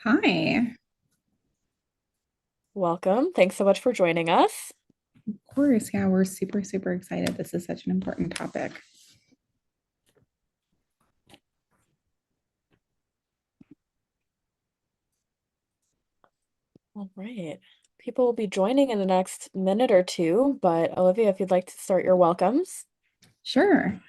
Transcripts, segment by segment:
Hi. Welcome. Thanks so much for joining us. Of course. Yeah, we're super, super excited. This is such an important topic. All right. People will be joining in the next minute or two, but Olivia, if you'd like to start your welcomes. Sure.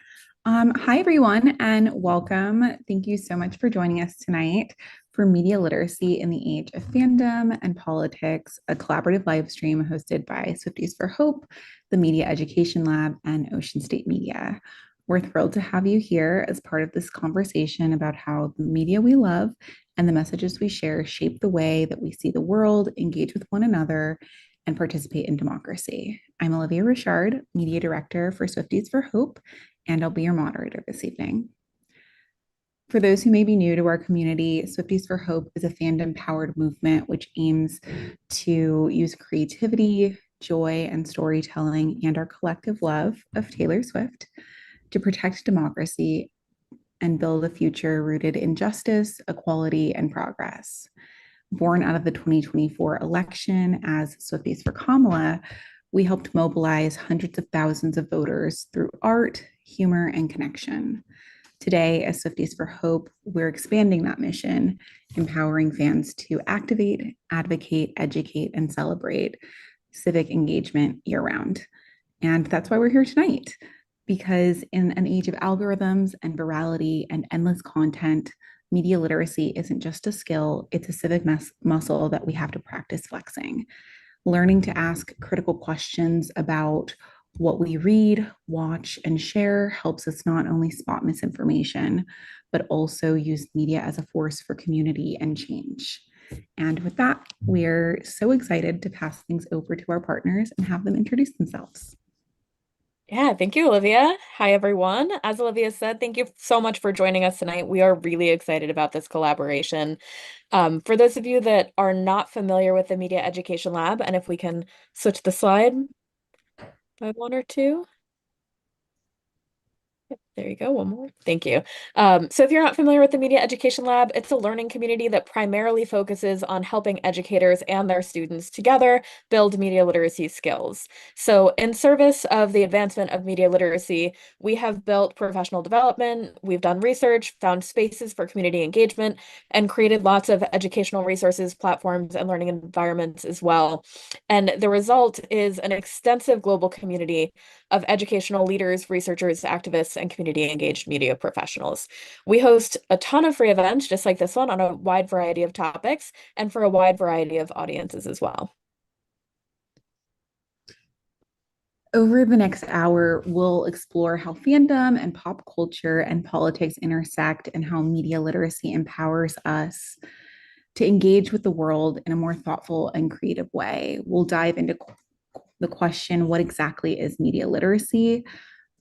Hi, everyone, and welcome. Thank you so much for joining us tonight for Media Literacy in the Age of Fandom and Politics, a collaborative live stream hosted by Swifties for Hope, the Media Education Lab, and Ocean State Media. We're thrilled to have you here as part of this conversation about how the media we love and the messages we share shape the way that we see the world, engage with one another, and participate in democracy. I'm Olivia Richard, Media Director for Swifties for Hope, and I'll be your moderator this evening. For those who may be new to our community, Swifties for Hope is a fandom powered movement which aims to use creativity, joy, and storytelling and our collective love of Taylor Swift to protect democracy and build a future rooted in justice, equality, and progress. Born out of the 2024 election as Swifties for Kamala, we helped mobilize hundreds of thousands of voters through art, humor, and connection. Today, as Swifties for Hope, we're expanding that mission, empowering fans to activate, advocate, educate, and celebrate civic engagement year round. And that's why we're here tonight, because in an age of algorithms and virality and endless content, media literacy isn't just a skill, it's a civic muscle that we have to practice flexing. Learning to ask critical questions about what we read, watch, and share helps us not only spot misinformation, but also use media as a force for community and change. And with that, we're so excited to pass things over to our partners and have them introduce themselves. Yeah, thank you, Olivia. Hi, everyone. As Olivia said, thank you so much for joining us tonight. We are really excited about this collaboration. For those of you that are not familiar with the Media Education Lab, and if we can switch the slide by one or two. There you go. One more. Thank you. So if you're not familiar with the Media Education Lab, it's a learning community that primarily focuses on helping educators and their students together build media literacy skills. So in service of the advancement of media literacy, we have built professional development, we've done research, found spaces for community engagement, and created lots of educational resources, platforms, and learning environments as well. And the result is an extensive global community of educational leaders, researchers, activists, and community engaged media professionals. We host a ton of free events, just like this one, on a wide variety of topics and for a wide variety of audiences as well. Over the next hour, we'll explore how fandom and pop culture and politics intersect and how media literacy empowers us to engage with the world in a more thoughtful and creative way. We'll dive into the question, what exactly is media literacy?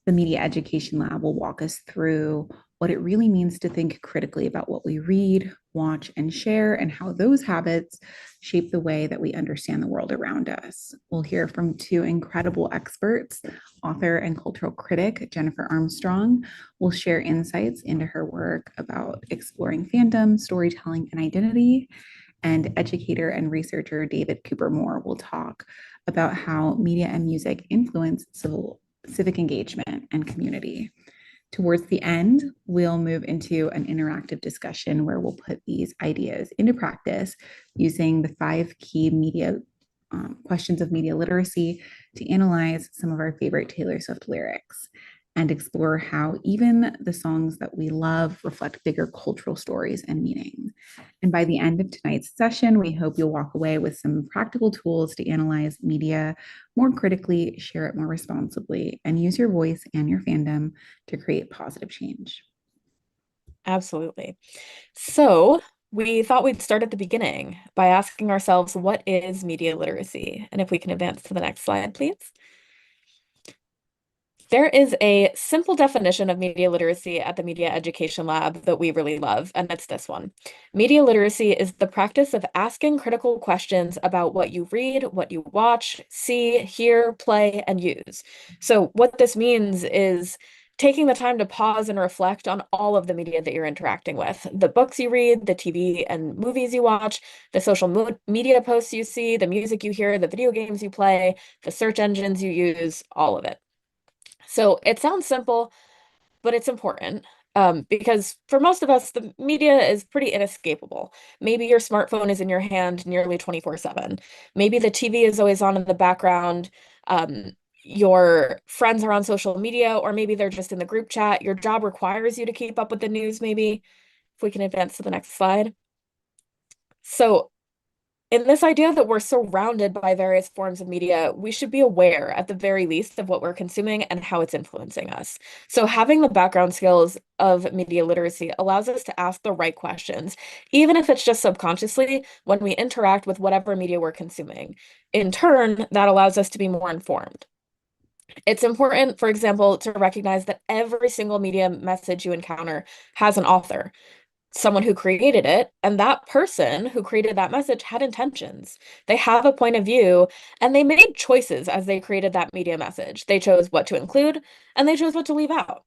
The Media Education Lab will walk us through what it really means to think critically about what we read, watch, and share, and how those habits shape the way that we understand the world around us. We'll hear from two incredible experts. Author and cultural critic Jennifer Armstrong will share insights into her work about exploring fandom, storytelling, and identity. And educator and researcher David Cooper Moore will talk about how media and music influence civic engagement and community. Towards the end, we'll move into an interactive discussion where we'll put these ideas into practice using the five key media questions of media literacy to analyze some of our favorite Taylor Swift lyrics and explore how even the songs that we love reflect bigger cultural stories and meaning. And by the end of tonight's session, we hope you'll walk away with some practical tools to analyze media more critically, share it more responsibly, and use your voice and your fandom to create positive change. Absolutely. So we thought we'd start at the beginning by asking ourselves, what is media literacy? And if we can advance to the next slide, please. There is a simple definition of media literacy at the Media Education Lab that we really love, and it's this one. Media literacy is the practice of asking critical questions about what you read, what you watch, see, hear, play, and use. So what this means is taking the time to pause and reflect on all of the media that you're interacting with, the books you read, the TV and movies you watch, the social media posts you see, the music you hear, the video games you play, the search engines you use, all of it. So it sounds simple, but it's important. Because for most of us, the media is pretty inescapable. Maybe your smartphone is in your hand nearly 24/7. Maybe the TV is always on in the background. Your friends are on social media, or maybe they're just in the group chat. Your job requires you to keep up with the news, maybe. If we can advance to the next slide. So in this idea that we're surrounded by various forms of media, we should be aware, at the very least, of what we're consuming and how it's influencing us. So, having the background skills of media literacy allows us to ask the right questions, even if it's just subconsciously when we interact with whatever media we're consuming. In turn, that allows us to be more informed. It's important, for example, to recognize that every single media message you encounter has an author, someone who created it, and that person who created that message had intentions. They have a point of view, and they made choices as they created that media message. They chose what to include, and they chose what to leave out.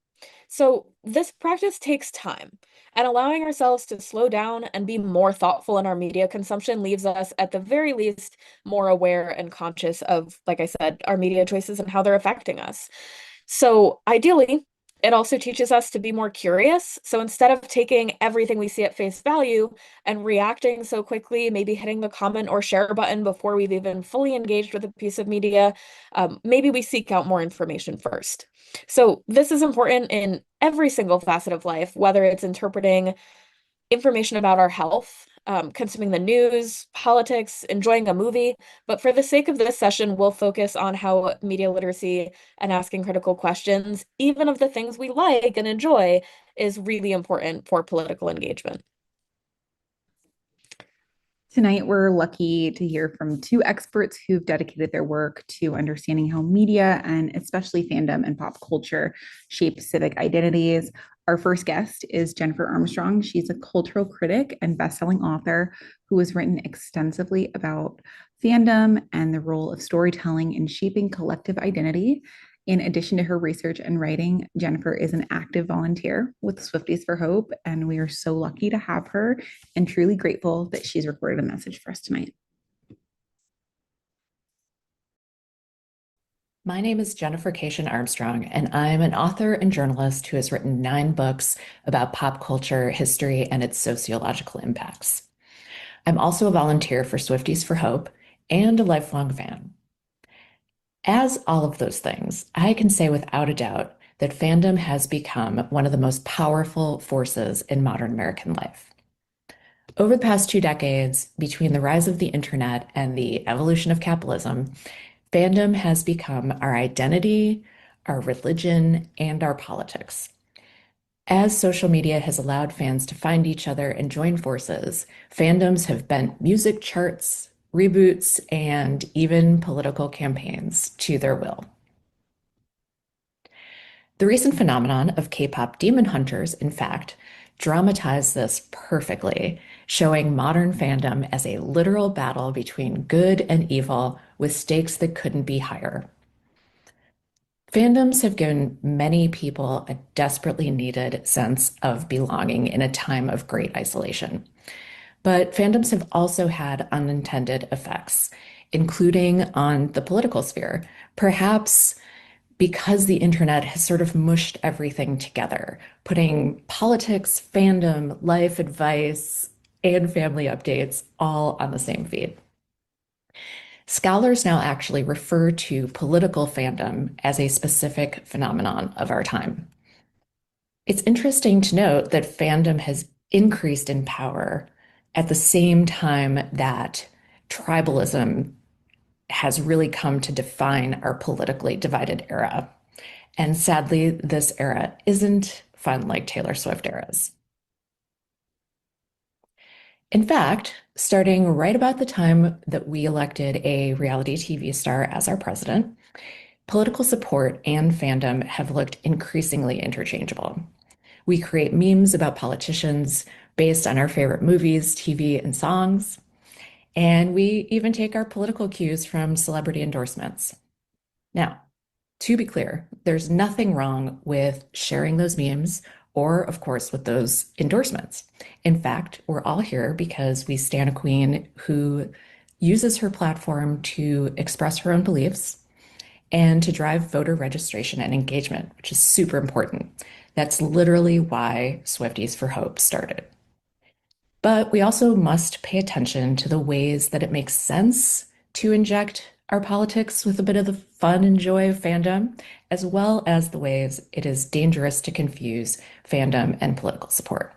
So this practice takes time, and allowing ourselves to slow down and be more thoughtful in our media consumption leaves us, at the very least, more aware and conscious of, like I said, our media choices and how they're affecting us. So ideally, it also teaches us to be more curious. So instead of taking everything we see at face value and reacting so quickly, maybe hitting the comment or share button before we've even fully engaged with a piece of media, maybe we seek out more information first. So this is important in every single facet of life, whether it's interpreting information about our health, consuming the news, politics, enjoying a movie. But for the sake of this session, we'll focus on how media literacy and asking critical questions, even of the things we like and enjoy, is really important for political engagement. Tonight, we're lucky to hear from two experts who've dedicated their work to understanding how media and especially fandom and pop culture shape civic identities. Our first guest is Jennifer Armstrong. She's a cultural critic and best-selling author who has written extensively about fandom and the role of storytelling in shaping collective identity. In addition to her research and writing, Jennifer is an active volunteer with Swifties for Hope, and we are so lucky to have her and truly grateful that she's recorded a message for us tonight. My name is Jennifer Cation Armstrong, and I'm an author and journalist who has written 9 books about pop culture, history, and its sociological impacts. I'm also a volunteer for Swifties for Hope and a lifelong fan. As all of those things, I can say without a doubt that fandom has become one of the most powerful forces in modern American life. Over the past 2 decades, between the rise of the internet and the evolution of capitalism, fandom has become our identity, our religion, and our politics. As social media has allowed fans to find each other and join forces, fandoms have bent music charts, reboots, and even political campaigns to their will. The recent phenomenon of K-pop demon hunters, in fact, dramatized this perfectly, showing modern fandom as a literal battle between good and evil with stakes that couldn't be higher. Fandoms have given many people a desperately needed sense of belonging in a time of great isolation. But fandoms have also had unintended effects, including on the political sphere, perhaps because the internet has sort of mushed everything together, putting politics, fandom, life advice, and family updates all on the same feed. Scholars now actually refer to political fandom as a specific phenomenon of our time. It's interesting to note that fandom has increased in power at the same time that tribalism has really come to define our politically divided era. And sadly, this era isn't fun like Taylor Swift eras. In fact, starting right about the time that we elected a reality TV star as our president, political support and fandom have looked increasingly interchangeable. We create memes about politicians based on our favorite movies, TV, and songs, and we even take our political cues from celebrity endorsements. Now, To be clear, there's nothing wrong with sharing those memes or, of course, with those endorsements. In fact, we're all here because we stand a queen who uses her platform to express her own beliefs and to drive voter registration and engagement, which is super important. That's literally why Swifties for Hope started. But we also must pay attention to the ways that it makes sense to inject our politics with a bit of the fun and joy of fandom, as well as the ways it is dangerous to confuse fandom and political support.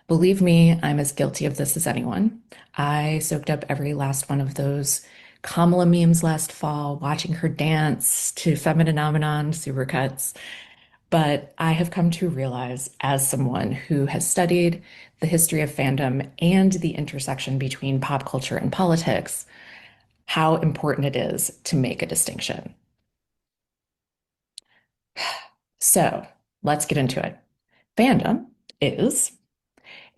Believe me, I'm as guilty of this as anyone. I soaked up every last one of those Kamala memes last fall, watching her dance to Femininomenon supercuts. But I have come to realize, as someone who has studied the history of fandom and the intersection between pop culture and politics, how important it is to make a distinction. So let's get into it. Fandom is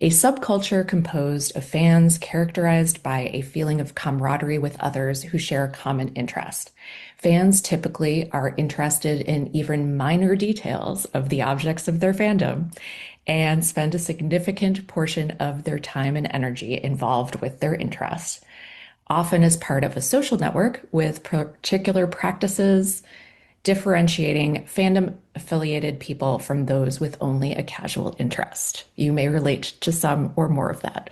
a subculture composed of fans characterized by a feeling of camaraderie with others who share a common interest. Fans typically are interested in even minor details of the objects of their fandom and spend a significant portion of their time and energy involved with their interest, often as part of a social network with particular practices, differentiating fandom affiliated people from those with only a casual interest. You may relate to some or more of that.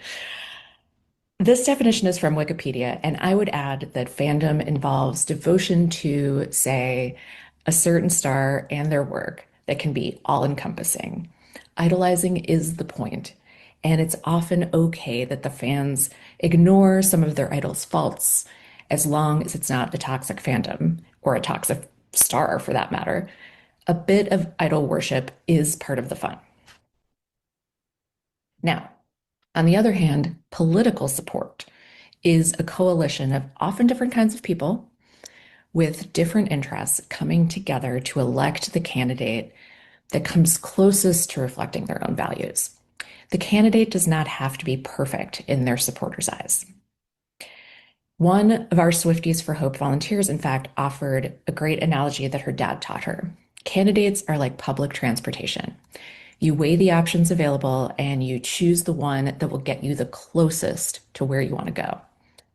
This definition is from Wikipedia, and I would add that fandom involves devotion to, say, a certain star and their work that can be all-encompassing. Idolizing is the point, and it's often okay that the fans ignore some of their idol's faults, as long as it's not a toxic fandom or a toxic star for that matter. A bit of idol worship is part of the fun. Now, on the other hand, political support is a coalition of often different kinds of people with different interests coming together to elect the candidate that comes closest to reflecting their own values. The candidate does not have to be perfect in their supporters' eyes. One of our Swifties for Hope volunteers, in fact, offered a great analogy that her dad taught her. Candidates are like public transportation. You weigh the options available and you choose the one that will get you the closest to where you want to go.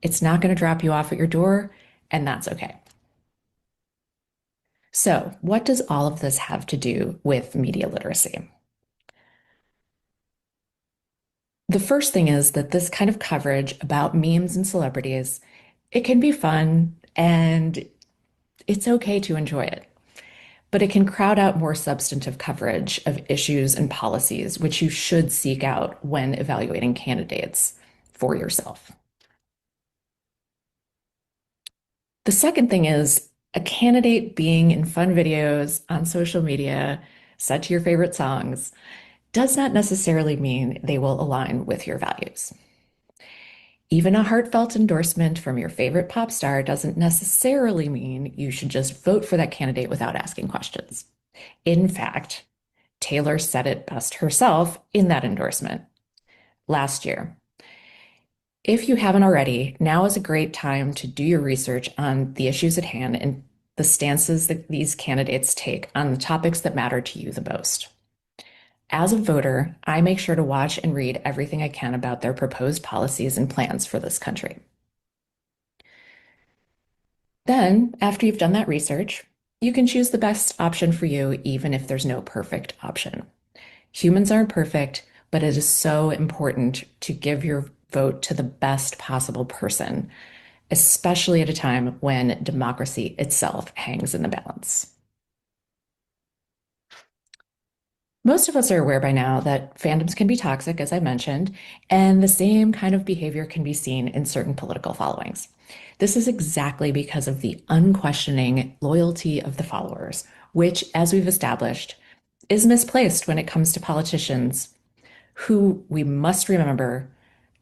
It's not going to drop you off at your door, and that's okay. So, what does all of this have to do with media literacy? The first thing is that this kind of coverage about memes and celebrities, it can be fun and it's okay to enjoy it. But it can crowd out more substantive coverage of issues and policies, which you should seek out when evaluating candidates for yourself. The second thing is a candidate being in fun videos on social media set to your favorite songs does not necessarily mean they will align with your values. Even a heartfelt endorsement from your favorite pop star doesn't necessarily mean you should just vote for that candidate without asking questions. In fact, Taylor said it best herself in that endorsement last year. If you haven't already, now is a great time to do your research on the issues at hand and the stances that these candidates take on the topics that matter to you the most. As a voter, I make sure to watch and read everything I can about their proposed policies and plans for this country. Then, after you've done that research, you can choose the best option for you, even if there's no perfect option. Humans aren't perfect, but it is so important to give your vote to the best possible person, especially at a time when democracy itself hangs in the balance. Most of us are aware by now that fandoms can be toxic, as I mentioned, and the same kind of behavior can be seen in certain political followings. This is exactly because of the unquestioning loyalty of the followers, which, as we've established, is misplaced when it comes to politicians who we must remember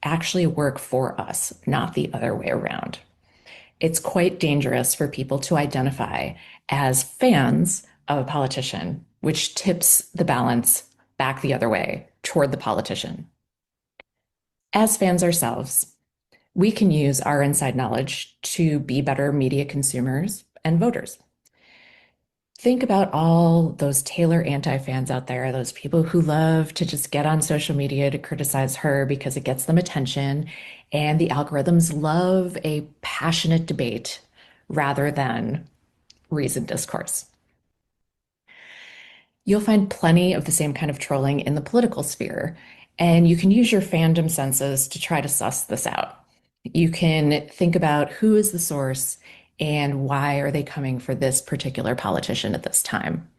actually work for us, not the other way around. It's quite dangerous for people to identify as fans of a politician, which tips the balance back the other way toward the politician. As fans ourselves, we can use our inside knowledge to be better media consumers and voters. think about all those Taylor anti-fans out there, those people who love to just get on social media to criticize her because it gets them attention. And the algorithms love a passionate debate rather than reasoned discourse. You'll find plenty of the same kind of trolling in the political sphere, and you can use your fandom senses to try to suss this out. You can think about who is the source and why are they coming for this particular politician at this time.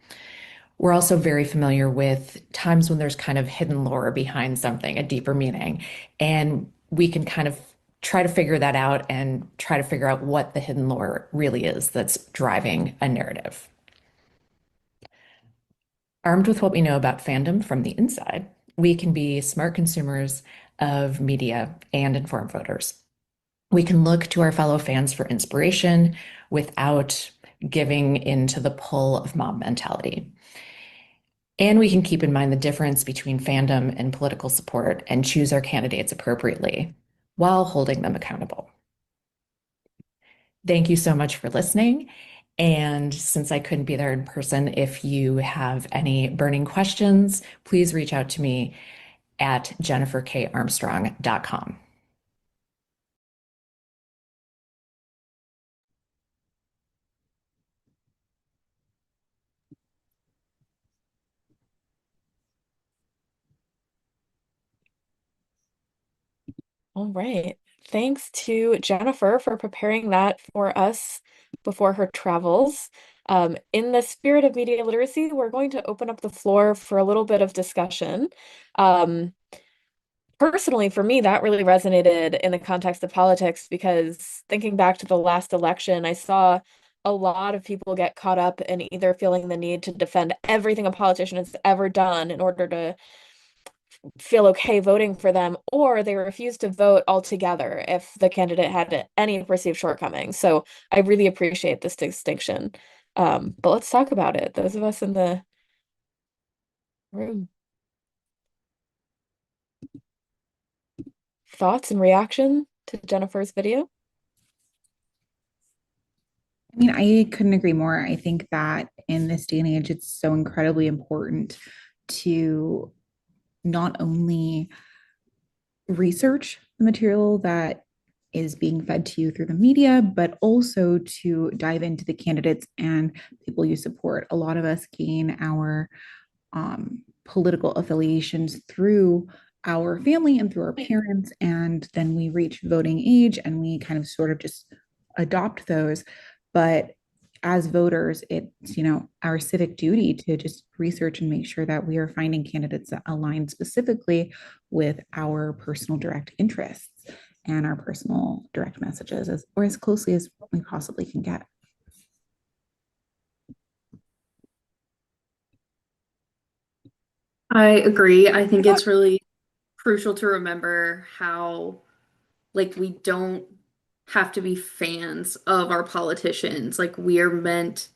We're also very familiar with times when there's kind of hidden lore behind something, a deeper meaning, and we can kind of try to figure that out and try to figure out what the hidden lore really is that's driving a narrative. Armed with what we know about fandom from the inside, we can be smart consumers of media and informed voters. We can look to our fellow fans for inspiration without giving into the pull of mob mentality. And we can keep in mind the difference between fandom and political support and choose our candidates appropriately while holding them accountable. Thank you so much for listening. And since I couldn't be there in person, if you have any burning questions, please reach out to me at jenniferkarmstrong.com. All right. Thanks to Jennifer for preparing that for us before her travels. In the spirit of media literacy, we're going to open up the floor for a little bit of discussion. Personally, for me, that really resonated in the context of politics because thinking back to the last election, I saw a lot of people get caught up in either feeling the need to defend everything a politician has ever done in order to feel okay voting for them, or they refuse to vote altogether if the candidate had any perceived shortcomings. So I really appreciate this distinction. But let's talk about it. Those of us in the room. Thoughts and reaction to Jennifer's video? I mean, I couldn't agree more. I think that in this day and age, it's so incredibly important to not only research the material that is being fed to you through the media, but also to dive into the candidates and people you support. A lot of us gain our political affiliations through our family and through our parents, and then we reach voting age and we kind of sort of just adopt those. But as voters, it's our civic duty to just research and make sure that we are finding candidates that align specifically with our personal direct interests and our personal direct messages, or as closely as we possibly can get. I agree. I think it's really crucial to remember how, like, we don't have to be fans of our politicians. Like, we are meant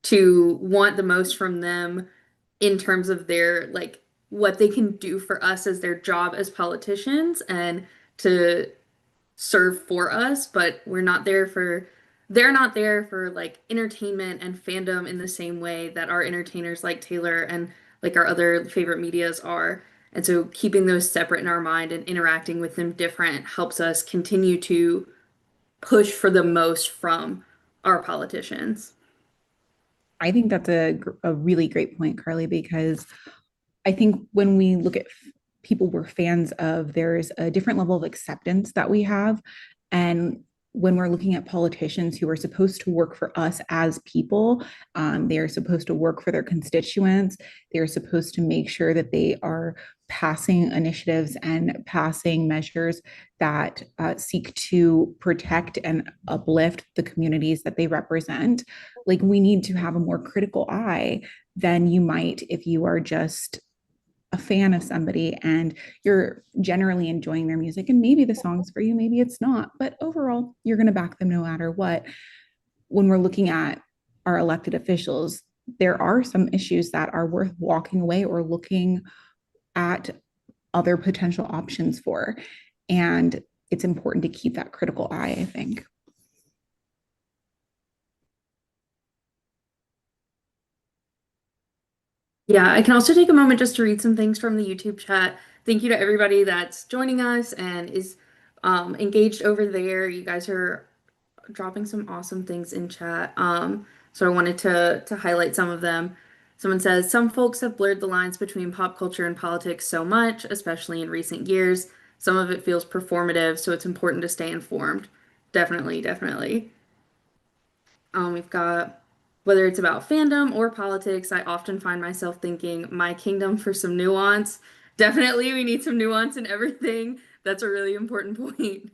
to want the most from them in terms of their, like, what they can do for us as their job as politicians and to serve for us, but they're not there for like entertainment and fandom in the same way that our entertainers like Taylor and like our other favorite medias are. And so keeping those separate in our mind and interacting with them different helps us continue to push for the most from our politicians. I think that's a really great point, Carly, because I think when we look at people we're fans of, there's a different level of acceptance that we have. And when we're looking at politicians who are supposed to work for us as people, they are supposed to work for their constituents. They're supposed to make sure that they are passing initiatives and passing measures that seek to protect and uplift the communities that they represent. Like, we need to have a more critical eye than you might if you are just a fan of somebody and you're generally enjoying their music, and maybe the song's for you, maybe it's not, but overall you're going to back them no matter what. When we're looking at our elected officials, there are some issues that are worth walking away or looking at other potential options for, and it's important to keep that critical eye, I think. Yeah, I can also take a moment just to read some things from the YouTube chat. Thank you to everybody that's joining us and is engaged over there. You guys are dropping some awesome things in chat. So I wanted to highlight some of them. Someone says some folks have blurred the lines between pop culture and politics so much, especially in recent years. Some of it feels performative, so it's important to stay informed. Definitely, definitely. We've got whether it's about fandom or politics, I often find myself thinking, my kingdom for some nuance. Definitely, we need some nuance in everything. That's a really important point.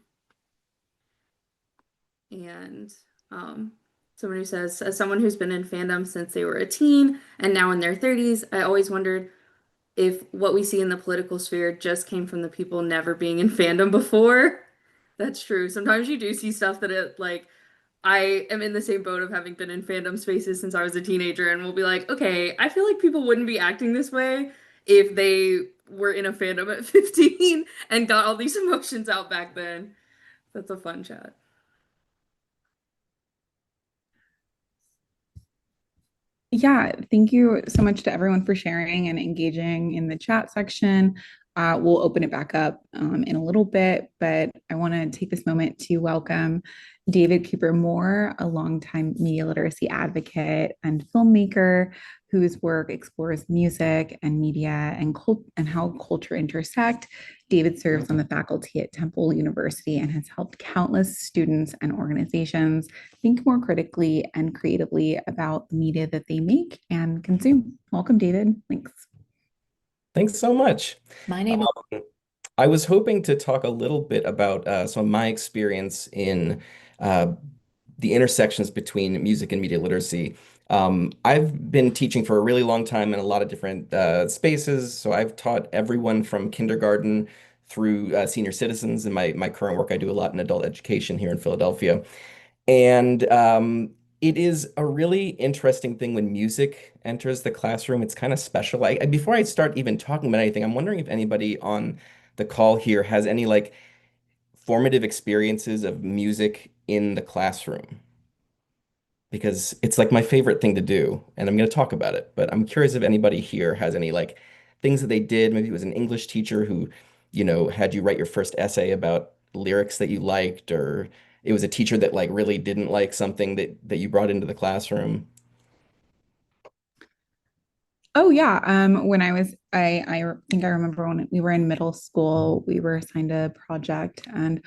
And um, someone who says, as someone who's been in fandom since they were a teen and now in their 30s, I always wondered if what we see in the political sphere just came from the people never being in fandom before. That's true. Sometimes you do see stuff that it like I am in the same boat of having been in fandom spaces since I was a teenager, and we'll be like, okay, I feel like people wouldn't be acting this way if they were in a fandom at 15 and got all these emotions out back then. That's a fun chat. Yeah, thank you so much to everyone for sharing and engaging in the chat section. We'll open it back up in a little bit, but I want to take this moment to welcome David Cooper Moore, a longtime media literacy advocate and filmmaker whose work explores music and media and how culture intersect. David serves on the faculty at Temple University and has helped countless students and organizations think more critically and creatively about the media that they make and consume. Welcome, David. Thanks. Thanks so much. My name is I was hoping to talk a little bit about some of my experience in uh, the intersections between music and media literacy. I've been teaching for a really long time in a lot of different spaces. So I've taught everyone from kindergarten through senior citizens. In my current work, I do a lot in adult education here in Philadelphia. And it is a really interesting thing when music enters the classroom. It's kind of special. Before I start even talking about anything, I'm wondering if anybody on the call here has any like formative experiences of music in the classroom, because it's like my favorite thing to do, and I'm going to talk about it. But I'm curious if anybody here has any like things that they did. Maybe it was an English teacher who, had you write your first essay about lyrics that you liked, or it was a teacher that like really didn't like something that you brought into the classroom. Oh yeah. When I think I remember when we were in middle school, we were assigned a project, and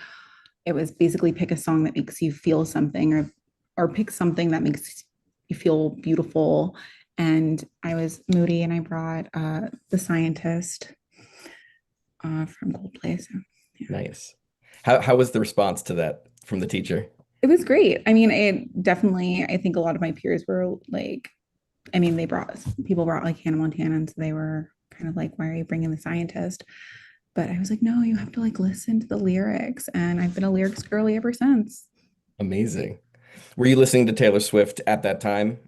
it was basically pick a song that makes you feel something, or pick something that makes you feel beautiful. And I was moody, and I brought The Scientist from Coldplay. So yeah. Nice. How was the response to that from the teacher? It was great. I mean, it definitely, I think a lot of my peers were like, I mean, people brought like Hannah Montana, and so they were kind of like, why are you bringing The Scientist? But I was like, no, you have to like listen to the lyrics. And I've been a lyrics girly ever since. Amazing. Were you listening to Taylor Swift at that time?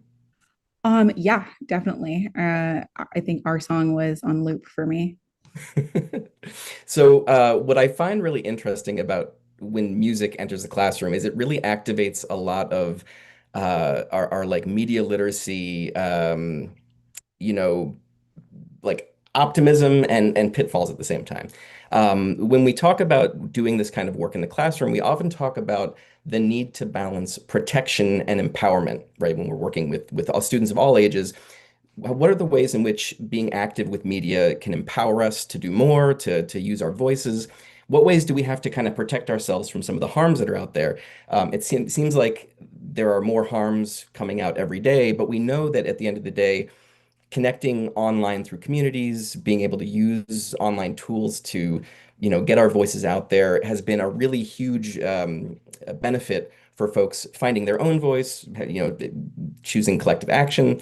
Yeah, definitely. I think our song was on loop for me. So, what I find really interesting about when music enters the classroom is it really activates a lot of our like media literacy, you know, like optimism and pitfalls at the same time. When we talk about doing this kind of work in the classroom, we often talk about the need to balance protection and empowerment, right? When we're working with all students of all ages, what are the ways in which being active with media can empower us to do more, to use our voices? What ways do we have to kind of protect ourselves from some of the harms that are out there? It seems like there are more harms coming out every day, but we know that at the end of the day, connecting online through communities, being able to use online tools to, get our voices out there has been a really huge benefit for folks finding their own voice, choosing collective action.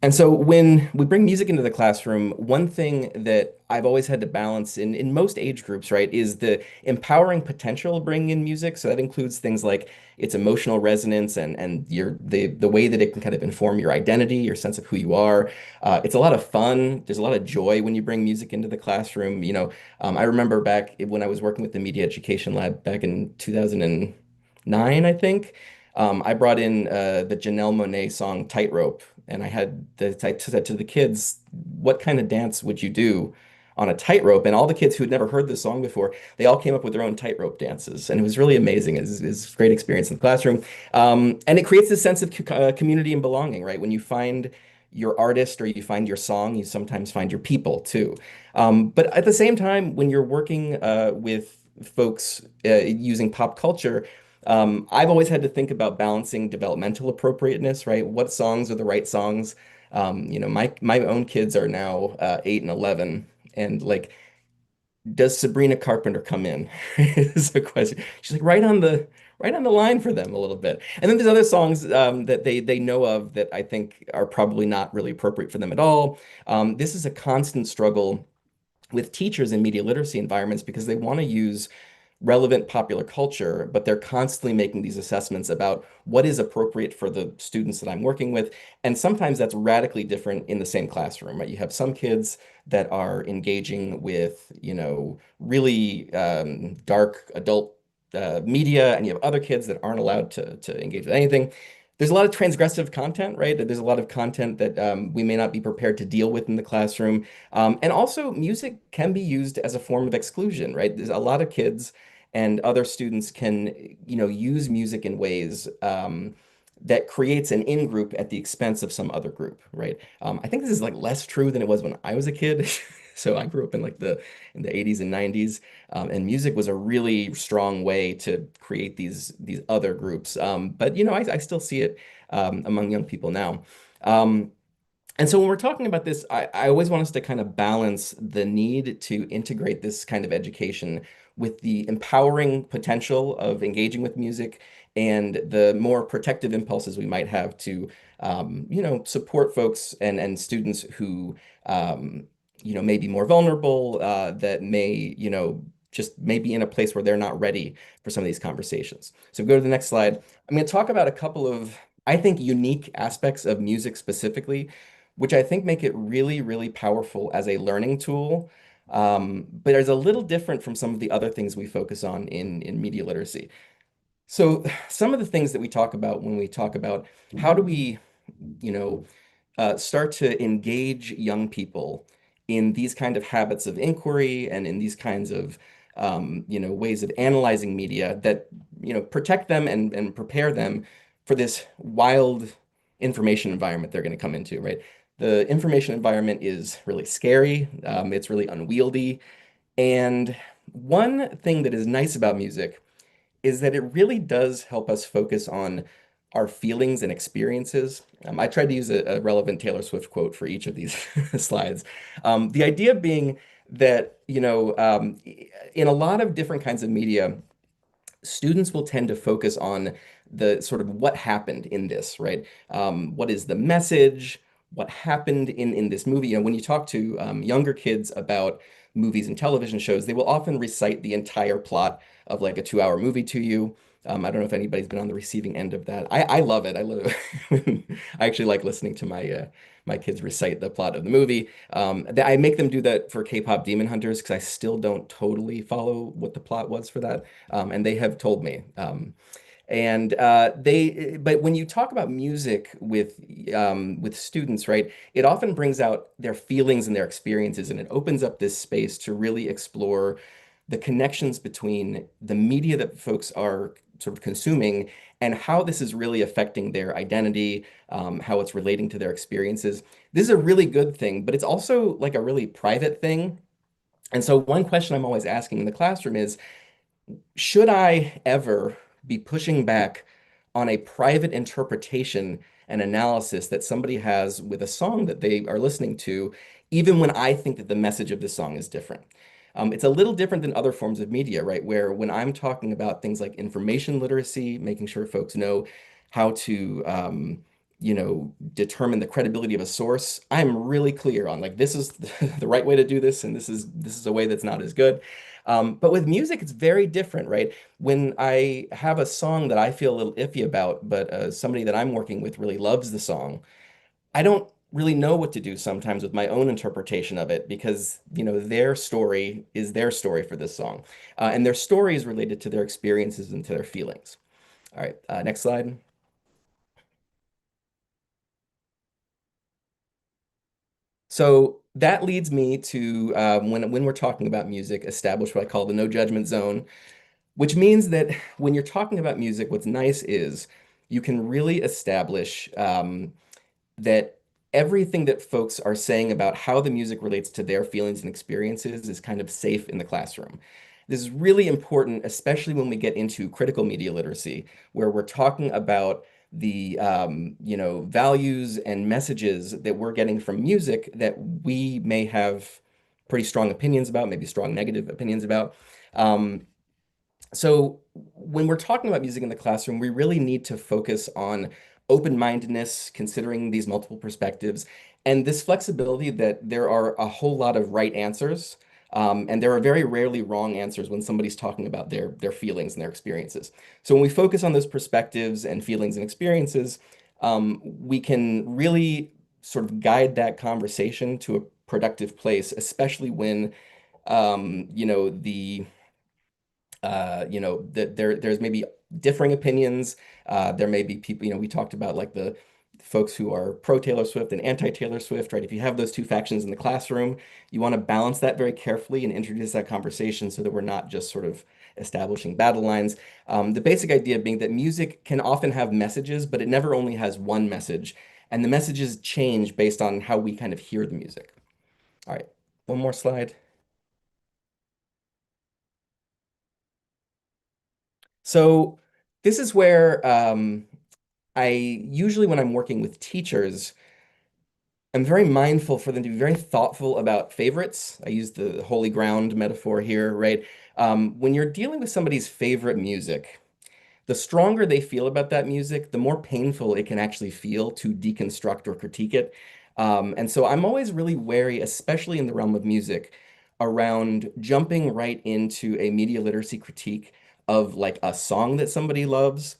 And so when we bring music into the classroom, one thing that I've always had to balance in most age groups, right, is the empowering potential of bringing in music. So that includes things like its emotional resonance and the way that it can kind of inform your identity, your sense of who you are. It's a lot of fun. There's a lot of joy when you bring music into the classroom. I remember back when I was working with the Media Education Lab back in 2009, I think. I brought in the Janelle Monáe song Tightrope, and I said to the kids, what kind of dance would you do on a tightrope? And all the kids who had never heard this song before, they all came up with their own tightrope dances, and it was really amazing. It's a great experience in the classroom, and it creates this sense of community and belonging, right? When you find your artist or you find your song, you sometimes find your people too. But at the same time, when you're working with folks using pop culture, I've always had to think about balancing developmental appropriateness, right? What songs are the right songs? My own kids are now 8 and 11, and like, does Sabrina Carpenter come in? Is the question. She's like right on the line for them a little bit. And then there's other songs that they know of that I think are probably not really appropriate for them at all. This is a constant struggle with teachers in media literacy environments because they want to use relevant popular culture, but they're constantly making these assessments about what is appropriate for the students that I'm working with. And sometimes that's radically different in the same classroom, right? You have some kids that are engaging with, really dark adult media, and you have other kids that aren't allowed to engage with anything. There's a lot of transgressive content, right? There's a lot of content that we may not be prepared to deal with in the classroom. And also, music can be used as a form of exclusion, right? There's a lot of kids and other students can, use music in ways that creates an in-group at the expense of some other group, right? I think this is like less true than it was when I was a kid. So I grew up in like the 80s and 90s, and music was a really strong way to create these other groups. But I still see it among young people now. Um, and so when we're talking about this, I always want us to kind of balance the need to integrate this kind of education with the empowering potential of engaging with music and the more protective impulses we might have to, support folks and students who, may be more vulnerable, that may, just maybe in a place where they're not ready for some of these conversations. So go to the next slide. I'm going to talk about a couple of, I think, unique aspects of music specifically which I think make it really, really powerful as a learning tool. But is a little different from some of the other things we focus on in media literacy. So some of the things that we talk about when we talk about how do we, you know, start to engage young people in these kind of habits of inquiry and in these kinds of ways of analyzing media that protect them and prepare them for this wild information environment they're going to come into, right? The information environment is really scary. It's really unwieldy. And one thing that is nice about music is that it really does help us focus on our feelings and experiences. I tried to use a relevant Taylor Swift quote for each of these slides. The idea being that, in a lot of different kinds of media, students will tend to focus on the sort of what happened in this, right? What is the message? What happened in this movie? When you talk to younger kids about movies and television shows, they will often recite the entire plot of like a 2-hour movie to you. I don't know if anybody's been on the receiving end of that. I love it. I love it. I actually like listening to my kids recite the plot of the movie. I make them do that for K-pop Demon Hunters because I still don't totally follow what the plot was for that, and they have told me. But when you talk about music with students, right, it often brings out their feelings and their experiences, and it opens up this space to really explore the connections between the media that folks are sort of consuming and how this is really affecting their identity, how it's relating to their experiences. This is a really good thing, but it's also like a really private thing. And so one question I'm always asking in the classroom is, should I ever be pushing back on a private interpretation and analysis that somebody has with a song that they are listening to, even when I think that the message of the song is different? It's a little different than other forms of media, right? Where when I'm talking about things like information literacy, making sure folks know how to, determine the credibility of a source, I'm really clear on like this is the right way to do this, and this is a way that's not as good. But with music, it's very different, right? When I have a song that I feel a little iffy about, but somebody that I'm working with really loves the song, I don't really know what to do sometimes with my own interpretation of it because, their story is their story for this song. And their story is related to their experiences and to their feelings. All right, next slide. So that leads me to when we're talking about music, establish what I call the no judgment zone, which means that when you're talking about music, what's nice is you can really establish that everything that folks are saying about how the music relates to their feelings and experiences is kind of safe in the classroom. This is really important, especially when we get into critical media literacy, where we're talking about the values and messages that we're getting from music that we may have pretty strong opinions about, maybe strong negative opinions about. Um, so when we're talking about music in the classroom, we really need to focus on open-mindedness, considering these multiple perspectives, and this flexibility that there are a whole lot of right answers, and there are very rarely wrong answers when somebody's talking about their feelings and their experiences. So when we focus on those perspectives and feelings and experiences, we can really sort of guide that conversation to a productive place, especially when the that there's maybe differing opinions. There may be people, we talked about like the folks who are pro Taylor Swift and anti Taylor Swift, right? If you have those two factions in the classroom, you want to balance that very carefully and introduce that conversation so that we're not just sort of establishing battle lines. The basic idea being that music can often have messages, but it never only has one message. And the messages change based on how we kind of hear the music. All right, one more slide. So this is where I usually, when I'm working with teachers, I'm very mindful for them to be very thoughtful about favorites. I use the holy ground metaphor here, right? When you're dealing with somebody's favorite music, the stronger they feel about that music, the more painful it can actually feel to deconstruct or critique it. And so I'm always really wary, especially in the realm of music, around jumping right into a media literacy critique of like a song that somebody loves.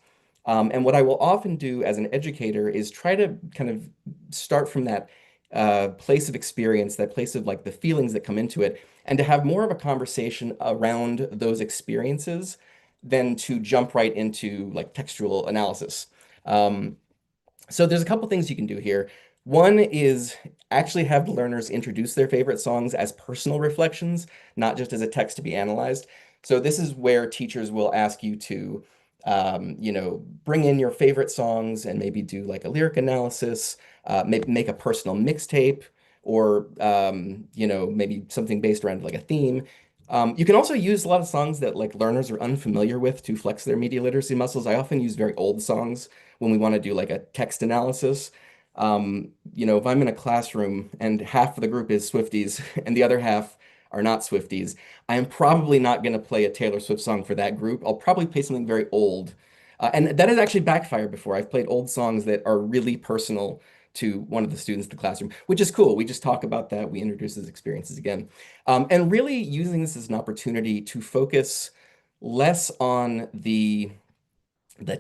And what I will often do as an educator is try to kind of start from that place of experience, that place of like the feelings that come into it, and to have more of a conversation around those experiences than to jump right into like textual analysis. Um, so there's a couple things you can do here. One is actually have the learners introduce their favorite songs as personal reflections, not just as a text to be analyzed. So this is where teachers will ask you to, bring in your favorite songs and maybe do like a lyric analysis, make a personal mixtape, or maybe something based around like a theme. You can also use a lot of songs that like learners are unfamiliar with to flex their media literacy muscles. I often use very old songs when we want to do like a text analysis. If I'm in a classroom and half of the group is Swifties and the other half are not Swifties, I am probably not going to play a Taylor Swift song for that group. I'll probably play something very old. And that has actually backfired before. I've played old songs that are really personal to one of the students in the classroom, which is cool. We just talk about that. We introduce those experiences again. And really using this as an opportunity to focus less on the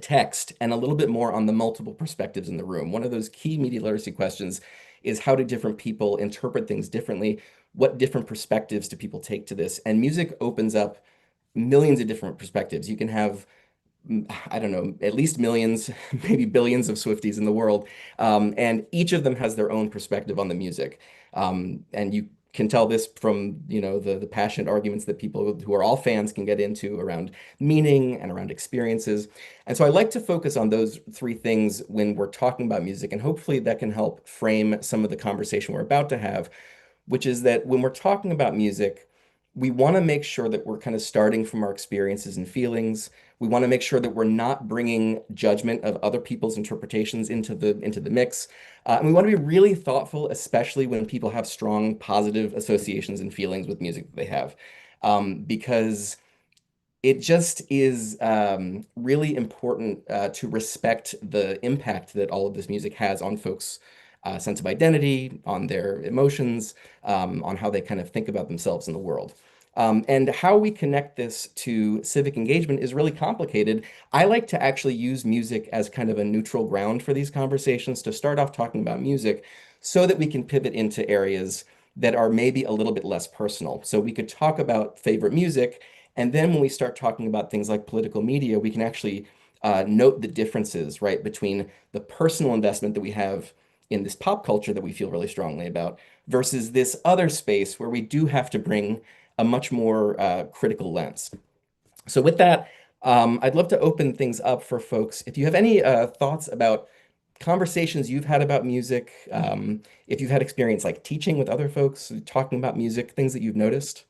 text and a little bit more on the multiple perspectives in the room. One of those key media literacy questions is how do different people interpret things differently? What different perspectives do people take to this? And music opens up millions of different perspectives. You can have I don't know, at least millions, maybe billions of Swifties in the world. And each of them has their own perspective on the music. And you can tell this from, the passionate arguments that people who are all fans can get into around meaning and around experiences. And so I like to focus on those three things when we're talking about music, and hopefully that can help frame some of the conversation we're about to have, which is that when we're talking about music, we want to make sure that we're kind of starting from our experiences and feelings. We want to make sure that we're not bringing judgment of other people's interpretations into the mix. And we want to be really thoughtful, especially when people have strong positive associations and feelings with music that they have. Because it just is really important to respect the impact that all of this music has on folks' sense of identity, on their emotions, on how they kind of think about themselves in the world. And how we connect this to civic engagement is really complicated. I like to actually use music as kind of a neutral ground for these conversations to start off talking about music so that we can pivot into areas that are maybe a little bit less personal. So we could talk about favorite music, and then when we start talking about things like political media, we can actually note the differences, right, between the personal investment that we have in this pop culture that we feel really strongly about versus this other space where we do have to bring a much more critical lens. So with that, I'd love to open things up for folks. If you have any thoughts about conversations you've had about music, if you've had experience like teaching with other folks, talking about music, things that you've noticed.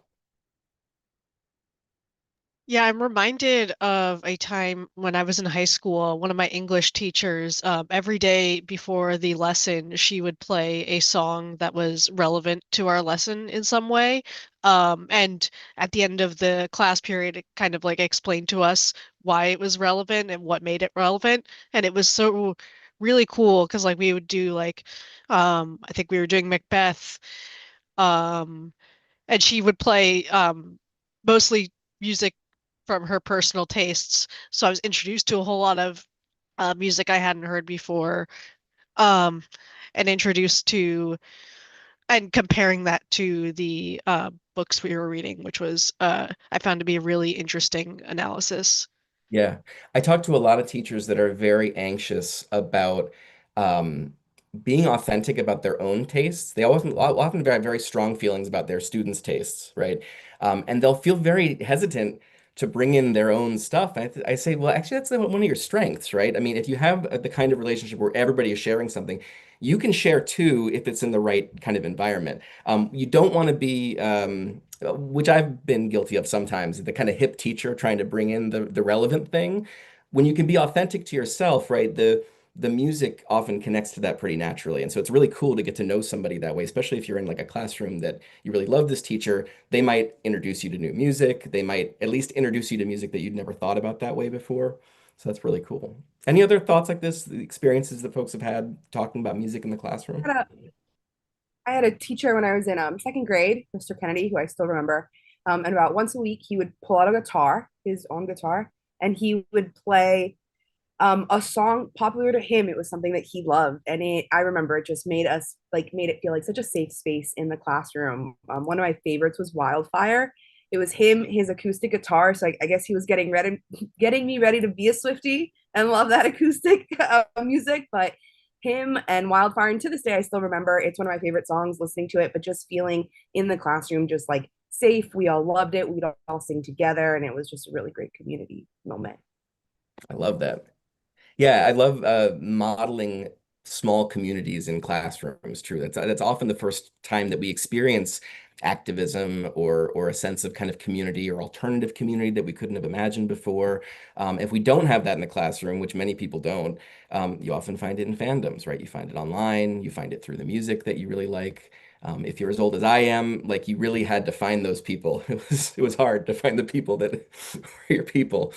Yeah, I'm reminded of a time when I was in high school. One of my English teachers, every day before the lesson, she would play a song that was relevant to our lesson in some way. And at the end of the class period, it kind of like explained to us why it was relevant and what made it relevant. And it was so really cool because like we would do like, I think we were doing Macbeth. Um, and she would play mostly music from her personal tastes. So I was introduced to a whole lot of music I hadn't heard before, um, and introduced to and comparing that to the books we were reading, which was I found to be a really interesting analysis. Yeah. I talk to a lot of teachers that are very anxious about um, being authentic about their own tastes. They often have very strong feelings about their students' tastes, right? And they'll feel very hesitant to bring in their own stuff. I say, well, actually, that's one of your strengths, right? I mean, if you have the kind of relationship where everybody is sharing something, you can share too if it's in the right kind of environment. You don't want to be which I've been guilty of sometimes, the kind of hip teacher trying to bring in the relevant thing. When you can be authentic to yourself, right? The music often connects to that pretty naturally. And so it's really cool to get to know somebody that way, especially if you're in like a classroom that you really love this teacher. They might introduce you to new music. They might at least introduce you to music that you'd never thought about that way before. So that's really cool. Any other thoughts like this, the experiences that folks have had talking about music in the classroom? I had a teacher when I was in second grade, Mr. Kennedy, who I still remember. And about once a week, he would pull out a guitar, his own guitar, and he would play a song popular to him. It was something that he loved, and I remember it just made it feel like such a safe space in the classroom. One of my favorites was Wildfire. It was him, his acoustic guitar. So I guess he was getting me ready to be a Swiftie and love that acoustic music. But him and Wildfire, and to this day, I still remember. It's one of my favorite songs. Listening to it, but just feeling in the classroom, just like safe. We all loved it. We'd all sing together, and it was just a really great community moment. I love that. Yeah, I love modeling small communities in classrooms. True, that's often the first time that we experience activism or a sense of kind of community or alternative community that we couldn't have imagined before. If we don't have that in the classroom, which many people don't, you often find it in fandoms, right? You find it online, you find it through the music that you really like. If you're as old as I am, like you really had to find those people. It was hard to find the people that were your people.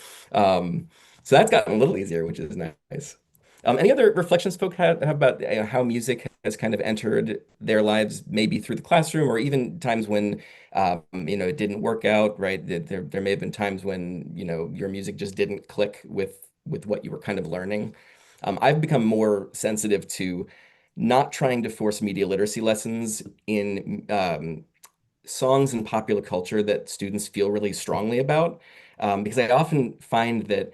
So that's gotten a little easier, which is nice. Any other reflections folk have about how music has kind of entered their lives, maybe through the classroom, or even times when it didn't work out, right? There may have been times when your music just didn't click with what you were kind of learning. I've become more sensitive to not trying to force media literacy lessons in songs in popular culture that students feel really strongly about. Because I often find that,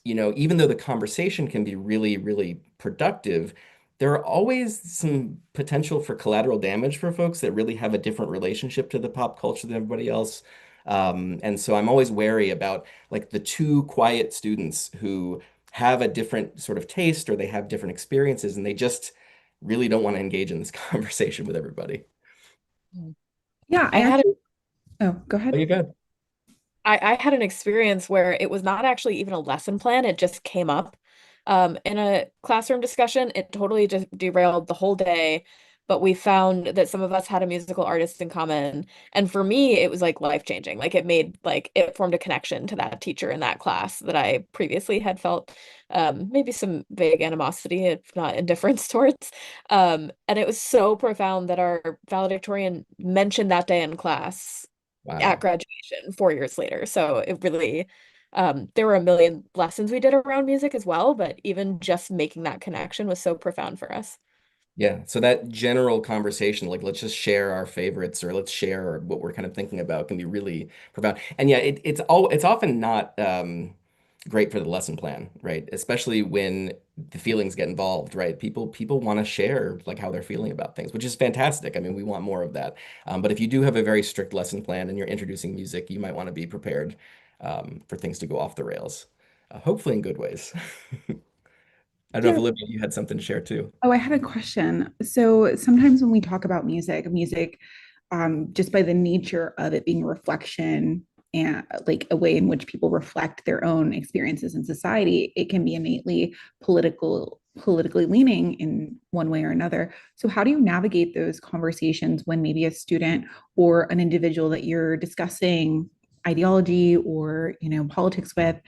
even though the conversation can be really, really productive, there are always some potential for collateral damage for folks that really have a different relationship to the pop culture than everybody else. And so I'm always wary about like the two quiet students who have a different sort of taste or they have different experiences and they just really don't want to engage in this conversation with everybody. Yeah, I had oh, go Oh, ahead. you good? I had an experience where it was not actually even a lesson plan, it just came up in a classroom discussion. It totally just derailed the whole day, but we found that some of us had a musical artist in common. And for me, it was like life-changing. Like it formed a connection to that teacher in that class that I previously had felt maybe some vague animosity, if not indifference towards. And it was so profound that our valedictorian mentioned that day in class at Wow. graduation 4 years later. So it really, there were a million lessons we did around music as well, but even just making that connection was so profound for us. Yeah. So that general conversation, like let's just share our favorites or let's share what we're kind of thinking about can be really profound. And yeah, it's often not great for the lesson plan, right? Especially when the feelings get involved, right? People want to share like how they're feeling about things, which is fantastic. I mean, we want more of that. But if you do have a very strict lesson plan and you're introducing music, you might want to be prepared for things to go off the rails, hopefully in good ways. I don't know if Yeah. Olivia, you had something to share too. Oh, I had a question. So sometimes when we talk about music, just by the nature of it being a reflection and like a way in which people reflect their own experiences in society, it can be innately politically leaning in one way or another. So how do you navigate those conversations when maybe a student or an individual that you're discussing ideology or politics with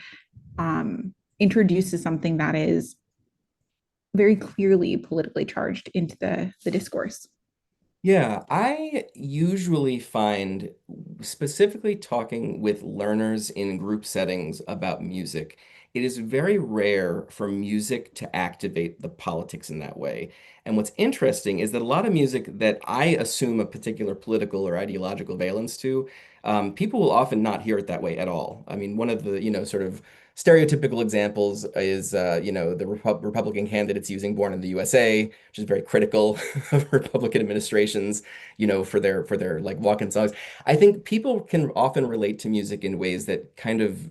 introduces something that is very clearly politically charged into the discourse? Yeah, I usually find specifically talking with learners in group settings about music, it is very rare for music to activate the politics in that way. And what's interesting is that a lot of music that I assume a particular political or ideological valence to, people will often not hear it that way at all. I mean, one of the, sort of stereotypical examples is, the Republican candidates using Born in the USA, which is very critical of Republican administrations, for their like walk-in songs. I think people can often relate to music in ways that kind of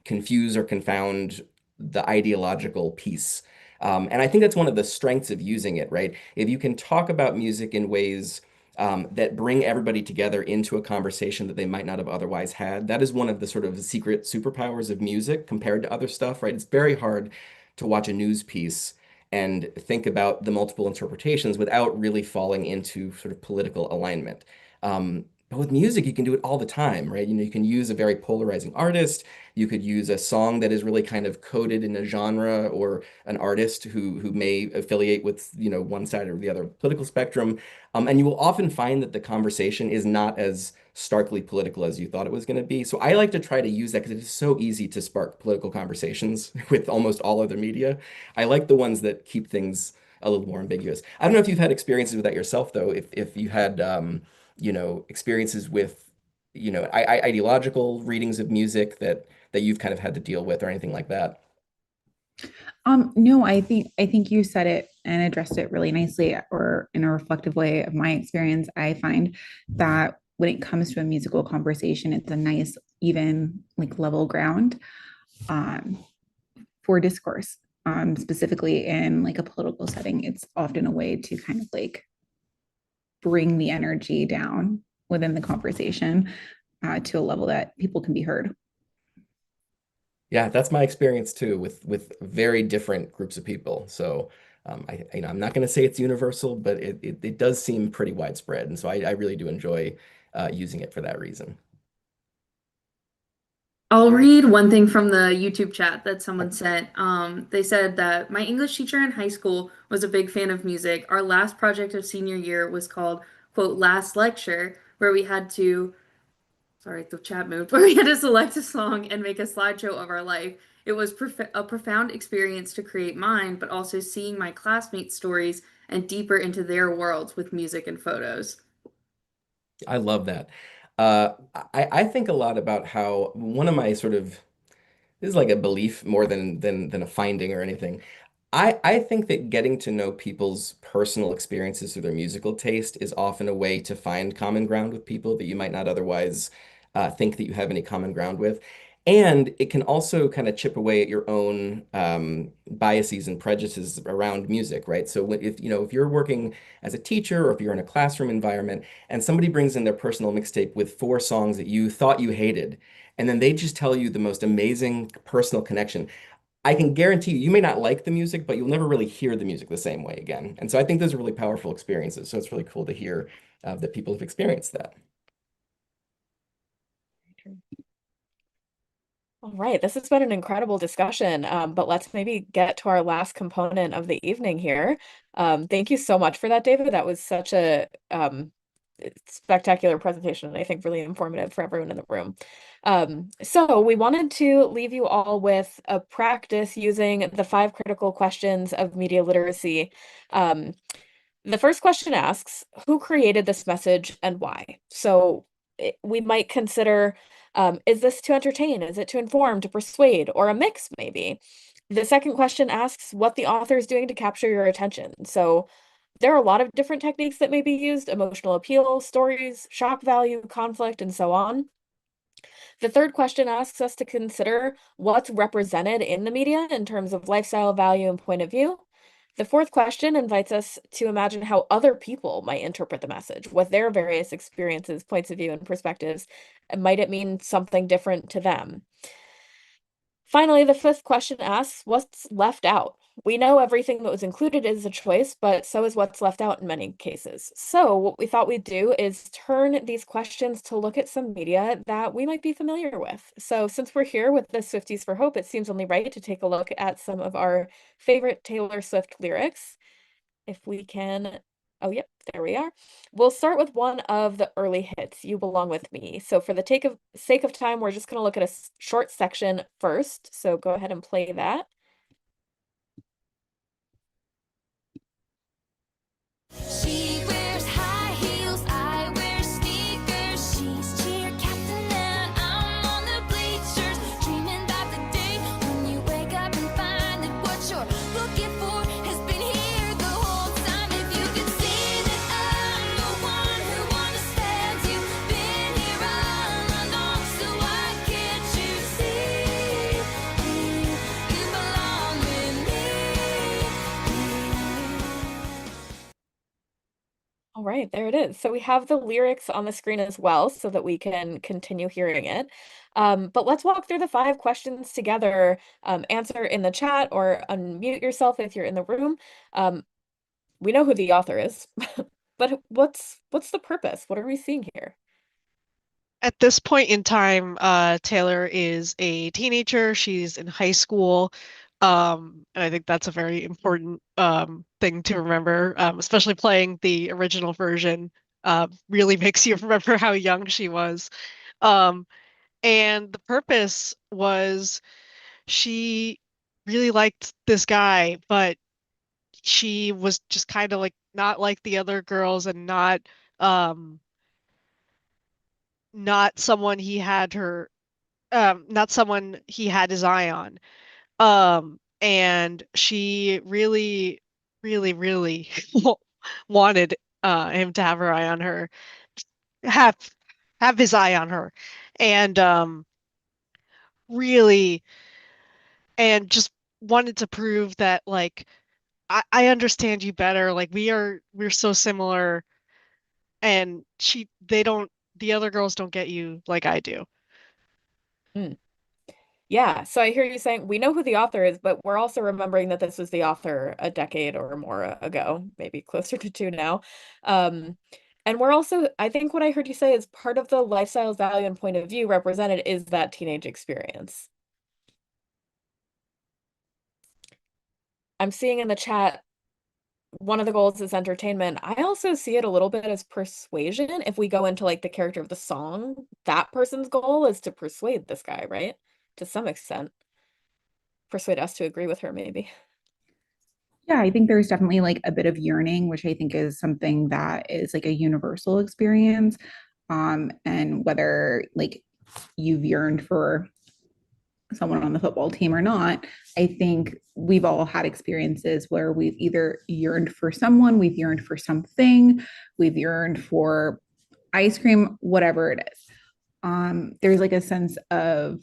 confuse or confound the ideological piece. And I think that's one of the strengths of using it, right? If you can talk about music in ways that bring everybody together into a conversation that they might not have otherwise had. That is one of the sort of secret superpowers of music compared to other stuff, right? It's very hard to watch a news piece and think about the multiple interpretations without really falling into sort of political alignment. But with music, you can do it all the time, right? You can use a very polarizing artist. You could use a song that is really kind of coded in a genre or an artist who may affiliate with, one side or the other political spectrum. And you will often find that the conversation is not as starkly political as you thought it was going to be. So I like to try to use that because it is so easy to spark political conversations with almost all other media. I like the ones that keep things a little more ambiguous. I don't know if you've had experiences with that yourself, though. If you had, experiences with, ideological readings of music that you've kind of had to deal with or anything like that. No, I think you said it and addressed it really nicely, or in a reflective way of my experience. I find that when it comes to a musical conversation, it's a nice, even like level ground um, for discourse. Specifically in like a political setting, it's often a way to kind of like bring the energy down within the conversation to a level that people can be heard. Yeah, that's my experience too with very different groups of people. So I'm not going to say it's universal, but it does seem pretty widespread, and so I really do enjoy using it for that reason. I'll read one thing from the YouTube chat that someone sent. They said that my English teacher in high school was a big fan of music. Our last project of senior year was called, quote, Last Lecture, where we had to, sorry, the chat moved, where we had to select a song and make a slideshow of our life. It was a profound experience to create mine, but also seeing my classmates' stories and deeper into their worlds with music and photos. I love that. I think a lot about how one of my sort of this is like a belief more than a finding or anything. I think that getting to know people's personal experiences through their musical taste is often a way to find common ground with people that you might not otherwise think that you have any common ground with. And it can also kind of chip away at your own biases and prejudices around music, right? So if you're working as a teacher or if you're in a classroom environment and somebody brings in their personal mixtape with 4 songs that you thought you hated, and then they just tell you the most amazing personal connection. I can guarantee you, you may not like the music, but you'll never really hear the music the same way again. And so I think those are really powerful experiences. So it's really cool to hear that people have experienced that. All right, this has been an incredible discussion, but let's maybe get to our last component of the evening here. Thank you so much for that, David. That was such a spectacular presentation, and I think really informative for everyone in the room. So we wanted to leave you all with a practice using the 5 critical questions of media literacy. The first question asks, who created this message and why? So we might consider Is this to entertain? Is it to inform, to persuade, or a mix maybe? The second question asks what the author is doing to capture your attention. So there are a lot of different techniques that may be used: emotional appeal, stories, shock value, conflict, and so on. The third question asks us to consider what's represented in the media in terms of lifestyle, value, and point of view. The fourth question invites us to imagine how other people might interpret the message, what their various experiences, points of view, and perspectives, and might it mean something different to them? Finally, the fifth question asks, what's left out? We know everything that was included is a choice, but so is what's left out in many cases. So what we thought we'd do is turn these questions to look at some media that we might be familiar with. So since we're here with the Swifties for Hope, it seems only right to take a look at some of our favorite Taylor Swift lyrics. If we can, oh, yep, there we are. We'll start with one of the early hits, You Belong With Me. So for the sake of time, we're just going to look at a short section first. So go ahead and play that. She wears high heels, I wear sneakers. She's cheer captain and I'm on the bleachers, dreaming about the day when you wake up and find that what you're looking for has been here the whole time. If you could see that I'm the one who understands, you've been here all along, so why can't you see you belong with me? All right, there it is. So we have the lyrics on the screen as well so that we can continue hearing it. But let's walk through the 5 questions together. Answer in the chat or unmute yourself if you're in the room. We know who the author is, but what's the purpose? What are we seeing here? At this point in time, Taylor is a teenager. She's in high school. And I think that's a very important thing to remember, especially playing the original version really makes you remember how young she was. Um, and the purpose was she really liked this guy, but she was just kind of like not like the other girls and um not someone he had her not someone he had his eye on. And she really wanted him to have her eye on her, have have his eye on her. And really and just wanted to prove that like I understand you better. Like we're so similar and they don't the other girls don't get you like I do. Hmm. Yeah, so I hear you saying we know who the author is, but we're also remembering that this was the author a decade or more ago, maybe closer to 2 now. And we're also, I think what I heard you say is part of the lifestyles, value, and point of view represented is that teenage experience. I'm seeing in the chat one of the goals is entertainment. I also see it a little bit as persuasion. If we go into like the character of the song, that person's goal is to persuade this guy, right? To some extent. Persuade us to agree with her, maybe. Yeah, I think there's definitely like a bit of yearning, which I think is something that is like a universal experience. And whether like you've yearned for someone on the football team or not, I think we've all had experiences where we've either yearned for someone, we've yearned for something, we've yearned for ice cream, whatever it is. There's like a sense of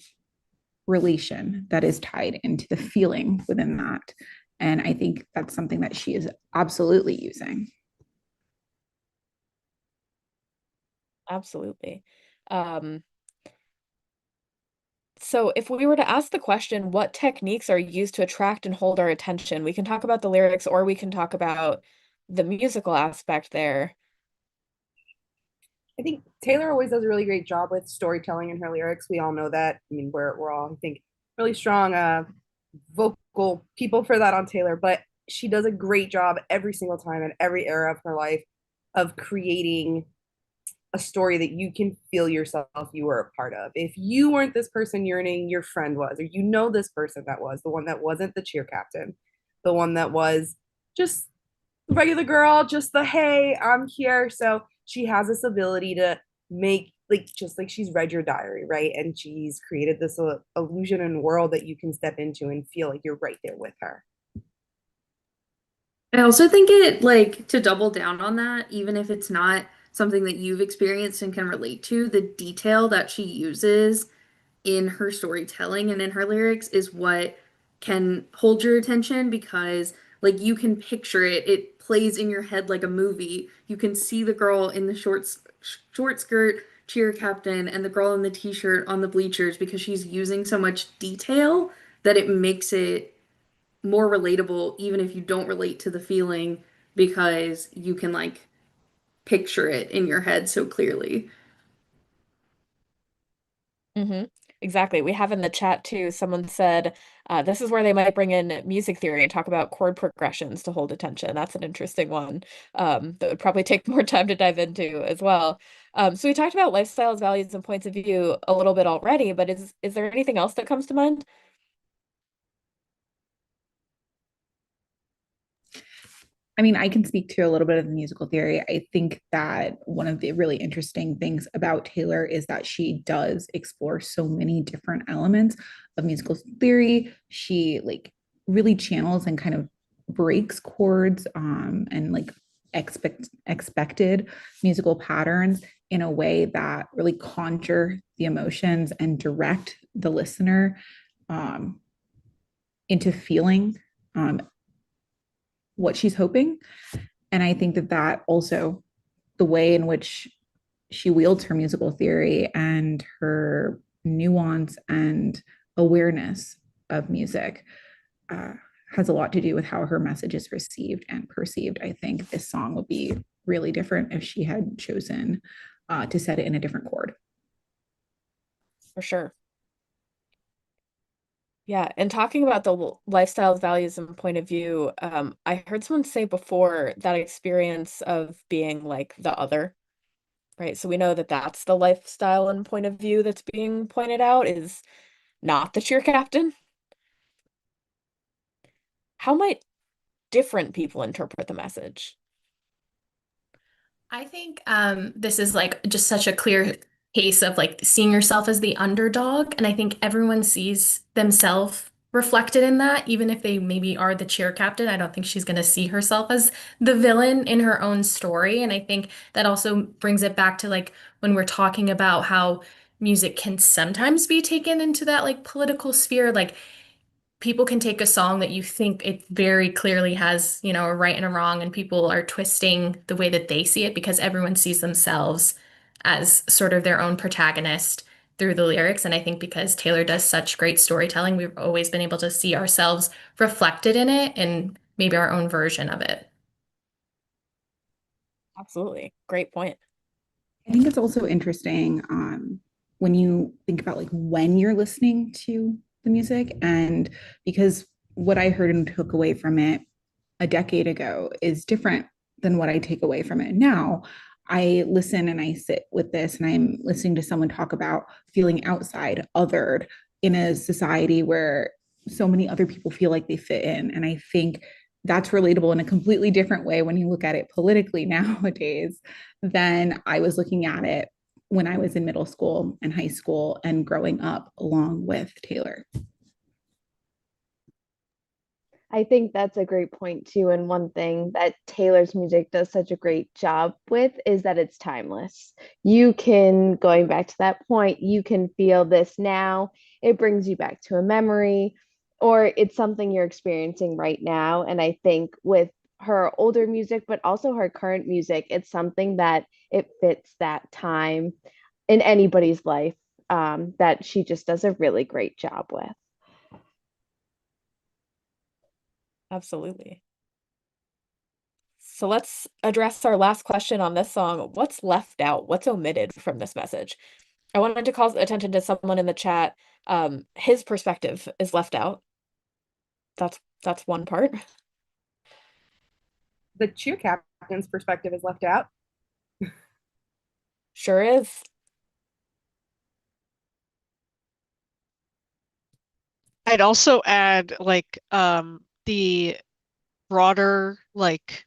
relation that is tied into the feeling within that. And I think that's something that she is absolutely using. Absolutely. Um, so if we were to ask the question, what techniques are used to attract and hold our attention? We can talk about the lyrics or we can talk about the musical aspect there. I think Taylor always does a really great job with storytelling in her lyrics. We all know that. I mean, we're all, I think, really strong vocal people for that on Taylor, but she does a great job every single time in every era of her life of creating a story that you can feel yourself you were a part of. If you weren't this person yearning, your friend was, or you know this person that was the one that wasn't the cheer captain, the one that was just regular girl, just the hey, I'm here. So she has this ability to make like just like she's read your diary, right? And she's created this illusion and world that you can step into and feel like you're right there with her. I also think it, like, to double down on that, even if it's not something that you've experienced and can relate to, the detail that she uses in her storytelling and in her lyrics is what can hold your attention because, like, you can picture it. It plays in your head like a movie. You can see the girl in the short skirt cheer captain and the girl in the t-shirt on the bleachers because she's using so much detail that it makes it more relatable even if you don't relate to the feeling because you can, like, picture it in your head so clearly. Hmm. Exactly. We have in the chat too, someone said this is where they might bring in music theory and talk about chord progressions to hold attention. That's an interesting one that would probably take more time to dive into as well. So we talked about lifestyles, values, and points of view a little bit already, but is there anything else that comes to mind? I mean, I can speak to a little bit of the musical theory. I think that one of the really interesting things about Taylor is that she does explore so many different elements of musical theory. She like really channels and kind of breaks chords and like expected musical patterns in a way that really conjure the emotions and direct the listener um, into feeling um, what she's hoping. And I think that that also the way in which she wields her musical theory and her nuance and awareness of music uh, has a lot to do with how her message is received and perceived. I think this song would be really different if she had chosen to set it in a different chord. For sure. Yeah, and talking about the lifestyles, values, and point of view, I heard someone say before that experience of being like the other, right? So we know that that's the lifestyle and point of view that's being pointed out is not the cheer captain. How might different people interpret the message? I think this is like just such a clear case of like seeing yourself as the underdog. And I think everyone sees themselves reflected in that, even if they maybe are the cheer captain. I don't think she's going to see herself as the villain in her own story. And I think that also brings it back to like when we're talking about how music can sometimes be taken into that like political sphere. Like people can take a song that you think it very clearly has, you know, a right and a wrong, and people are twisting the way that they see it because everyone sees themselves as sort of their own protagonist through the lyrics. And I think because Taylor does such great storytelling, we've always been able to see ourselves reflected in it and maybe our own version of it. Absolutely. Great point. I think it's also interesting when you think about like when you're listening to the music, and because what I heard and took away from it a decade ago is different than what I take away from it now. I listen and I sit with this and I'm listening to someone talk about feeling outside, othered in a society where so many other people feel like they fit in. And I think that's relatable in a completely different way when you look at it politically nowadays than I was looking at it when I was in middle school and high school and growing up along with Taylor. I think that's a great point too. And one thing that Taylor's music does such a great job with is that it's timeless. You can, going back to that point, you can feel this now. It brings you back to a memory, or it's something you're experiencing right now. And I think with her older music, but also her current music, it's something that it fits that time in anybody's life that she just does a really great job with. Absolutely. So let's address our last question on this song. What's left out? What's omitted from this message? I wanted to call attention to someone in the chat. His perspective is left out. That's one part. The cheer captain's perspective is left out. Sure is. I'd also add like the broader like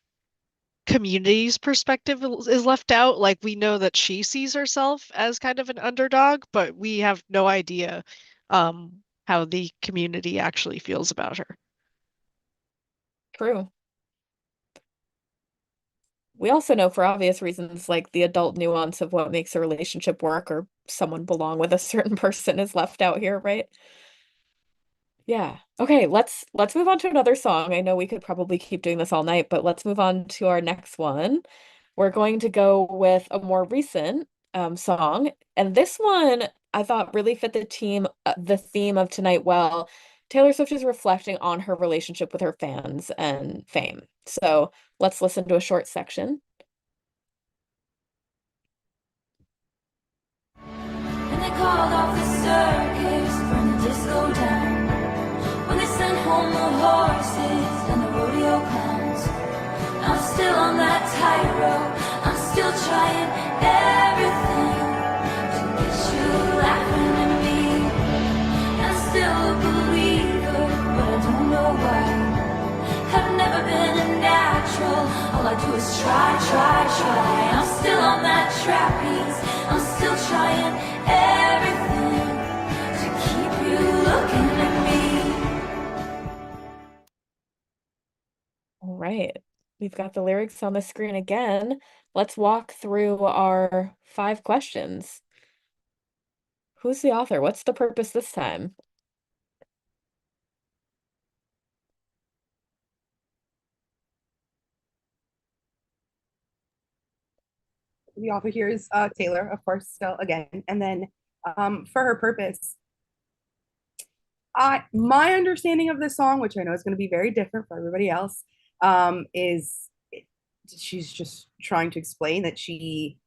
community's perspective is left out. Like we know that she sees herself as kind of an underdog, but we have no idea how the community actually feels about her. True. We also know for obvious reasons, like the adult nuance of what makes a relationship work or someone belong with a certain person is left out here, right? Yeah. Okay, let's move on to another song. I know we could probably keep doing this all night, but let's move on to our next one. We're going to go with a more recent song, and this one I thought really fit the theme of tonight well. Taylor Swift is reflecting on her relationship with her fans and fame. So let's listen to a short section. And they called off the circus from the disco down. When they sent home the horses and the rodeo clowns. I'm still on that tightrope. I'm still trying everything to get you laughing at me. I'm still a believer, but I don't know why. Have never been a natural. All I do is try. I'm still on that trapeze. I'm still trying everything to keep you looking at me. All right. We've got the lyrics on the screen again. Let's walk through our 5 questions. Who's the author? What's the purpose this time? The author here is Taylor, of course, still again. And then for her purpose, my understanding of this song, which I know is going to be very different for everybody else, is she's just trying to explain that she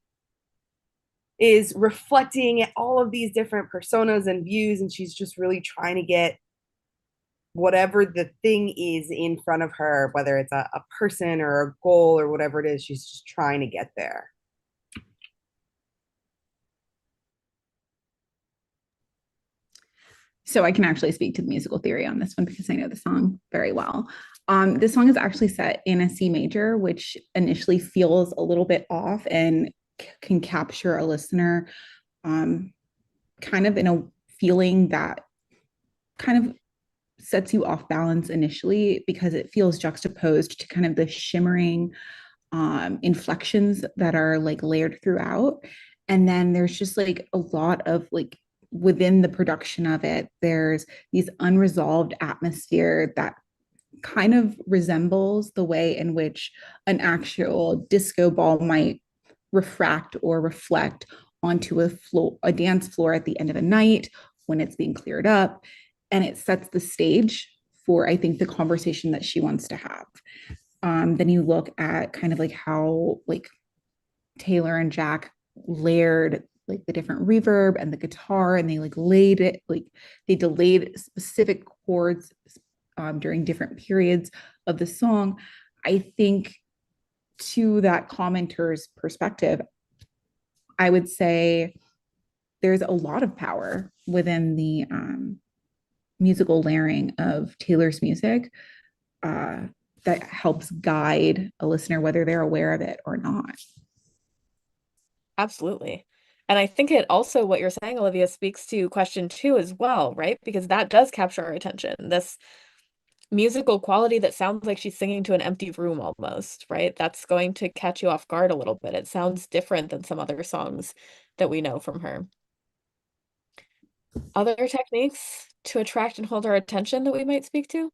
is reflecting all of these different personas and views, and she's just really trying to get whatever the thing is in front of her, whether it's a person or a goal or whatever it is, she's just trying to get there. So I can actually speak to the musical theory on this one because I know the song very well. This song is actually set in a C major, which initially feels a little bit off and can capture a listener kind of in a feeling that kind of sets you off balance initially because it feels juxtaposed to kind of the shimmering inflections that are like layered throughout. And then there's just like a lot of like within the production of it, there's these unresolved atmosphere that kind of resembles the way in which an actual disco ball might refract or reflect onto a dance floor at the end of a night when it's being cleared up. And it sets the stage for, I think, the conversation that she wants to have. Then you look at kind of like how like Taylor and Jack layered like the different reverb and the guitar, and they like laid it like they delayed specific chords during different periods of the song. I think to that commenter's perspective, I would say there's a lot of power within the musical layering of Taylor's music that helps guide a listener, whether they're aware of it or not. Absolutely. And I think it also, what you're saying, Olivia, speaks to question 2 as well, right? Because that does capture our attention. This musical quality that sounds like she's singing to an empty room almost, right? That's going to catch you off guard a little bit. It sounds different than some other songs that we know from her. Other techniques to attract and hold our attention that we might speak to?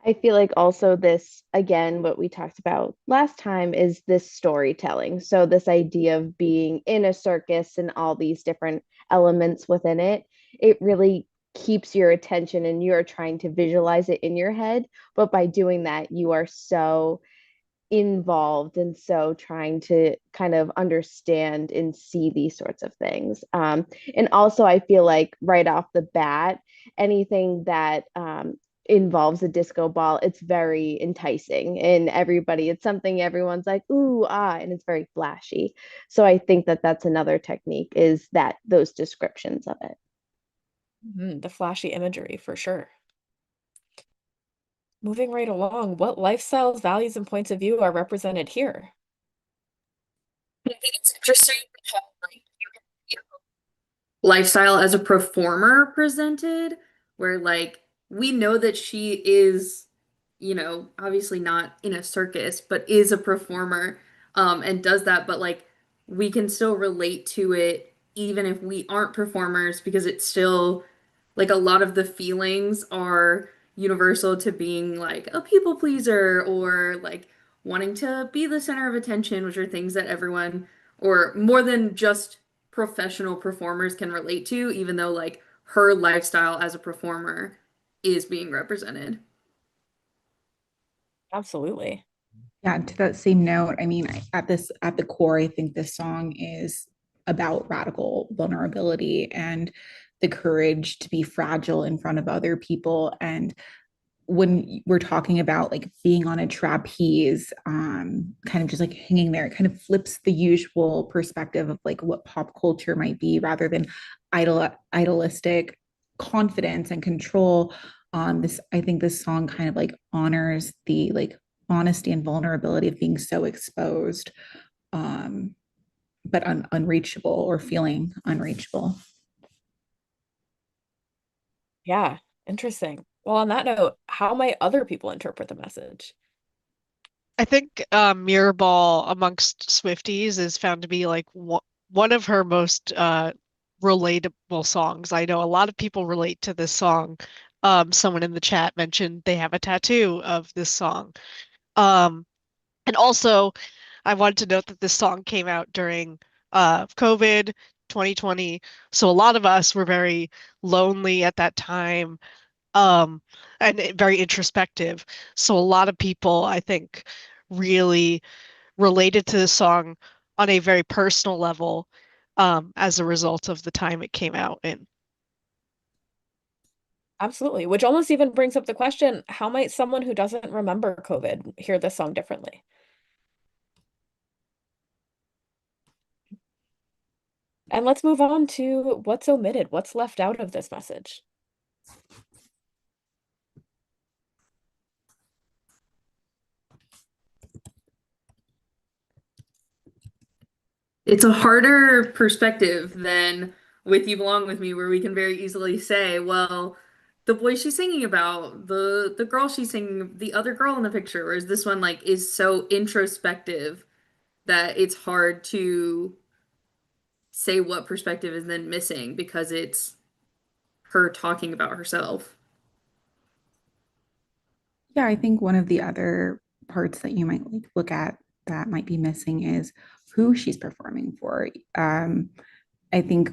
I feel like also this, again, what we talked about last time is this storytelling. So, this idea of being in a circus and all these different elements within it, it really keeps your attention and you're trying to visualize it in your head. But by doing that, you are so involved and so trying to kind of understand and see these sorts of things. And also, I feel like right off the bat, anything that involves a disco ball, it's very enticing and it's something everyone's like, ooh, ah, and it's very flashy. So I think that that's another technique is that those descriptions of it. The flashy imagery for sure. Moving right along, what lifestyles, values, and points of view are represented here? I think it's interesting how like lifestyle as a performer presented, where like we know that she is, obviously not in a circus, but is a performer, and does that, but like we can still relate to it even if we aren't performers because it's still like a lot of the feelings are universal to being like a people pleaser or like wanting to be the center of attention, which are things that everyone or more than just professional performers can relate to, even though like her lifestyle as a performer is being represented. Absolutely. Yeah, to that same note, I mean, at the core, I think this song is about radical vulnerability and the courage to be fragile in front of other people. And when we're talking about like being on a trapeze, kind of just like hanging there, it kind of flips the usual perspective of like what pop culture might be rather than idealistic confidence and control. This, I think this song kind of like honors the like honesty and vulnerability of being so exposed, um, but unreachable or feeling unreachable. Yeah, interesting. Well, on that note, how might other people interpret the message? I think Mirrorball amongst Swifties is found to be like one of her most relatable songs. I know a lot of people relate to this song. Someone in the chat mentioned they have a tattoo of this song. And also, I wanted to note that this song came out during COVID 2020. So a lot of us were very lonely at that time, um, and very introspective. So a lot of people, I think, really related to this song on a very personal level, as a result of the time it came out in. Absolutely, which almost even brings up the question, how might someone who doesn't remember COVID hear this song differently? And let's move on to what's omitted, what's left out of this message. It's a harder perspective than with You Belong With Me, where we can very easily say, well, the boy she's singing about, the girl she's singing, the other girl in the picture, whereas this one like is so introspective that it's hard to say what perspective is then missing because it's her talking about herself. Yeah, I think one of the other parts that you might like look at that might be missing is who she's performing for. I think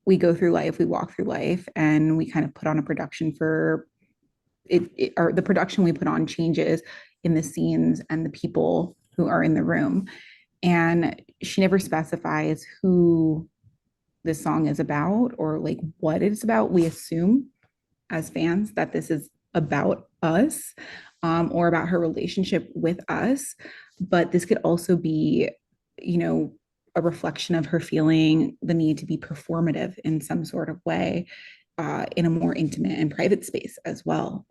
we go through life, we walk through life, and we kind of put on a production for or the production we put on changes in the scenes and the people who are in the room. And she never specifies who this song is about or like what it's about. We assume as fans that this is about us, or about her relationship with us. But this could also be, you know, a reflection of her feeling the need to be performative in some sort of way, in a more intimate and private space as well.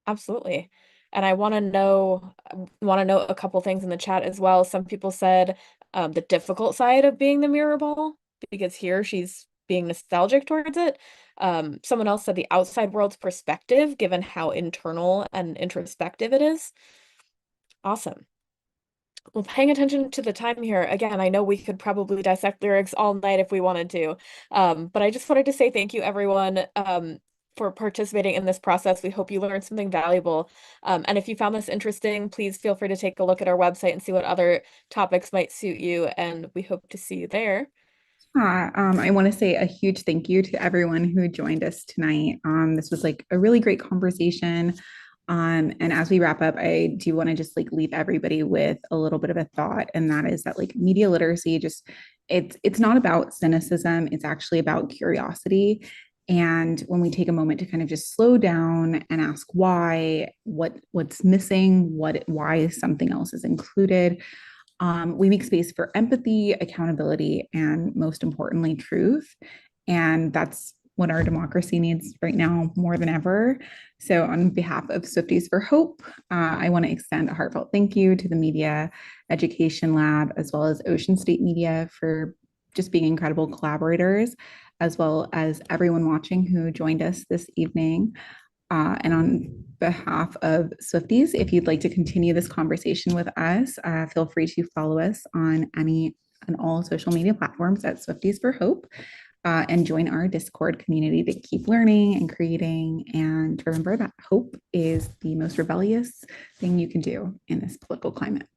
Absolutely. And I want to know a couple things in the chat as well. Some people said the difficult side of being the mirror ball, because here she's being nostalgic towards it. Someone else said the outside world's perspective, given how internal and introspective it is. Awesome. Well, paying attention to the time here, again, I know we could probably dissect lyrics all night if we wanted to, but I just wanted to say thank you, everyone, for participating in this process. We hope you learned something valuable. And if you found this interesting, please feel free to take a look at our website and see what other topics might suit you, and we hope to see you there. I want to say a huge thank you to everyone who joined us tonight. This was like a really great conversation. And as we wrap up, I do want to just like leave everybody with a little bit of a thought, and that is that like media literacy just it's not about cynicism, it's actually about curiosity. And when we take a moment to kind of just slow down and ask why, what's missing, why something else is included, we make space for empathy, accountability, and most importantly, truth. And that's what our democracy needs right now more than ever. So, on behalf of Swifties for Hope, I want to extend a heartfelt thank you to the Media Education Lab, as well as Ocean State Media, for just being incredible collaborators, as well as everyone watching who joined us this evening. And on behalf of Swifties, if you'd like to continue this conversation with us, feel free to follow us on any and all social media platforms at Swifties for Hope, and join our Discord community to keep learning and creating. And remember that hope is the most rebellious thing you can do in this political climate.